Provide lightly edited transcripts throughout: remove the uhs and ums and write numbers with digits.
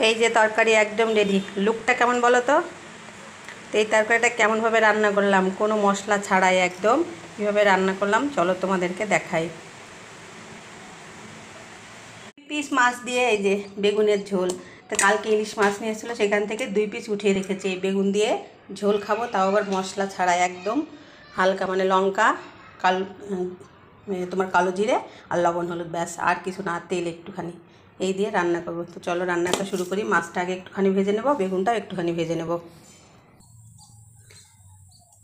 এই যে তরকারি একদম রেডি। লুকটা কেমন বলো তো? এই তরকারিটা কেমনভাবে রান্না করলাম, কোনো মশলা ছাড়াই একদম কীভাবে রান্না করলাম চলো তোমাদেরকে দেখাই। পিস মাছ দিয়ে এই যে বেগুনের ঝোল। তো কালকে ইলিশ মাছ নিয়ে এসেছিলো, সেখান থেকে 2 পিস উঠিয়ে রেখেছি। এই বেগুন দিয়ে ঝোল খাবো, তাও আবার মশলা ছাড়াই একদম হালকা, মানে লঙ্কা, তোমার কালো জিরে আর লবণ হলুদ, ব্যাস, আর কিছু না, তেল একটুখানি, এই দিয়ে রান্না করবো। তো চলো রান্নাটা শুরু করি। মাছটা আগে একটুখানি ভেজে নেবো, বেগুনটাও একটুখানি ভেজে নেবো।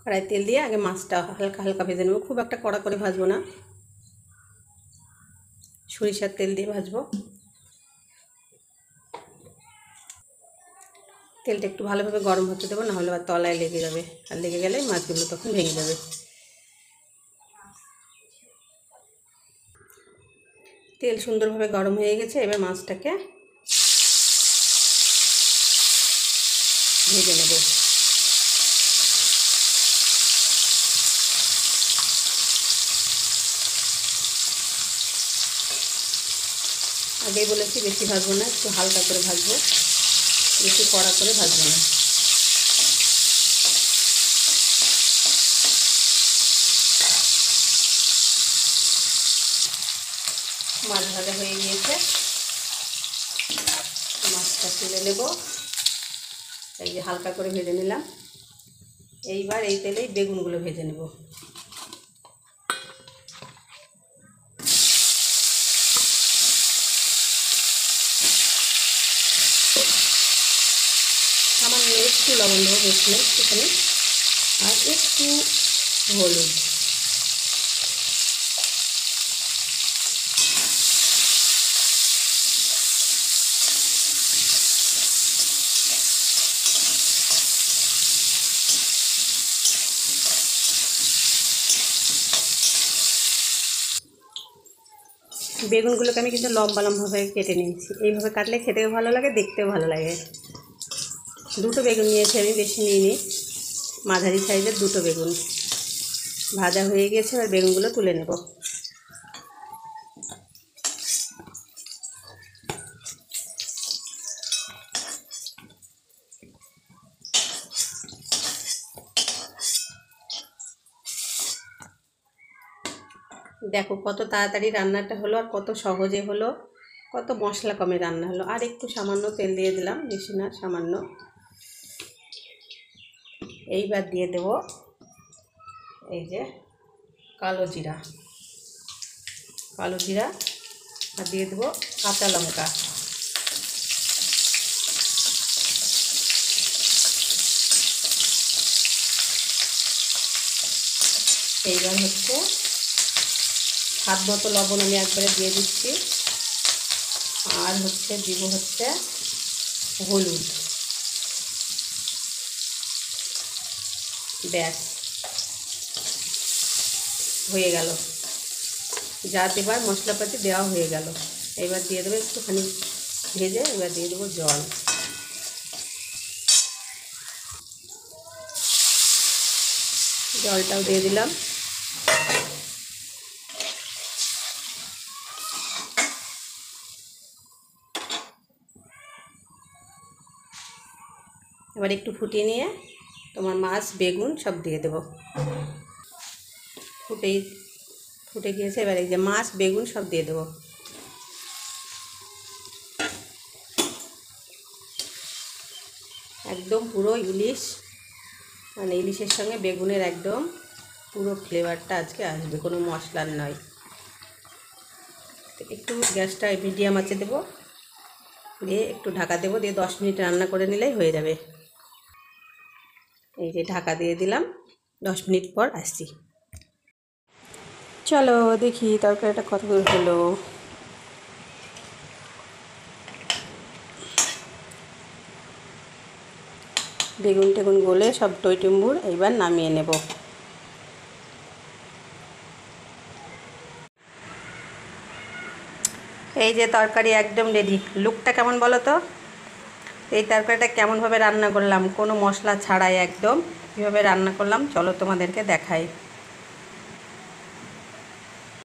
কড়াই তেল দিয়ে আগে মাছটা হালকা হালকা ভেজে নেবো, খুব একটা কড়া করে ভাজবো না, সরিষার তেল দিয়ে ভাজবো। তেলটা একটু ভালোভাবে গরম হতে দেবো, নাহলে আবার তলায় লেগে যাবে, আর লেগে গেলে মাছগুলো তখন ভেঙে যাবে। তেল সুন্দরভাবে গরম হয়ে গেছে, এবার মাছটাকে ভেজে নেব। আগেই বলেছি বেশি ভাজবো না, একটু হালকা করে ভাজবো, বেশি কড়া করে ভাজবো না। মাছ ভাজা হয়ে গিয়েছে, মাছটা তুলে নেব। এই যে হালকা করে ভেজে নিলাম। এইবার এই তেলেই বেগুনগুলো ভেজে নেব। সামান্য একটু লবণ দেবো, বেশি একটুখানি, আর একটু হলুদ। বেগুনগুলোকে আমি কিন্তু লম্বা লম্বাভাবে কেটে নিয়েছি। এইভাবে কাটলে খেতেও ভালো লাগে, দেখতেও ভালো লাগে। 2টো বেগুন নিয়েছি আমি, বেশি নিইনি, মাঝারি সাইজের 2টো বেগুন। ভাজা হয়ে গেছে, এবার বেগুনগুলো তুলে নেব। দেখো কত তাড়াতাড়ি রান্নাটা হলো, আর কত সহজে হলো, কত মশলা কমে রান্না হলো। আর একটু সামান্য তেল দিয়ে দিলাম, বেশি না, সামান্য। এইবার দিয়ে দেব এই যে কালো জিরা, আর দিয়ে দেবো কাঁচা লঙ্কা। এইবার হচ্ছে স্বাদ মতো লবণ আমি একবারে দিয়ে দিচ্ছি, আর হচ্ছে দিব হচ্ছে হলুদ। ব্যাস, হয়ে গেল, যা দেবার মশলাপাতি দেওয়া হয়ে গেল। এবার দিয়ে দেবো একটুখানি ভেজে, এবার দিয়ে দেবো জল। জলটাও দিয়ে দিলাম। এবার একটু ফুটিয়ে নিয়ে তোমার মাছ বেগুন সব দিয়ে দেবো। ফুটে গিয়েছে, এবার এই যে মাছ বেগুন সব দিয়ে দেবো। একদম পুরো ইলিশ, মানে ইলিশের সঙ্গে বেগুনের একদম পুরো ফ্লেভারটা আজকে আসবে, কোনো মশলার নয়। একটু গ্যাসটা মিডিয়াম আঁচে দেবো, দিয়ে একটু ঢাকা দেবো, দিয়ে 10 মিনিট রান্না করে নিলেই হয়ে যাবে। এই যে ঢাকা দিয়ে দিলাম, 10 মিনিট পর আসছি। চলো দেখি তরকারিটা কত দূর হলো। বেগুন টেগুন গলে সব টইটুম্বুর, এইবার নামিয়ে নেব। এই যে তরকারি একদম রেডি। লুকটা কেমন বলো তো? এই তরকারিটা কেমনভাবে রান্না করলাম, কোনো মশলা ছাড়াই একদম কীভাবে রান্না করলাম চলো তোমাদেরকে দেখাই।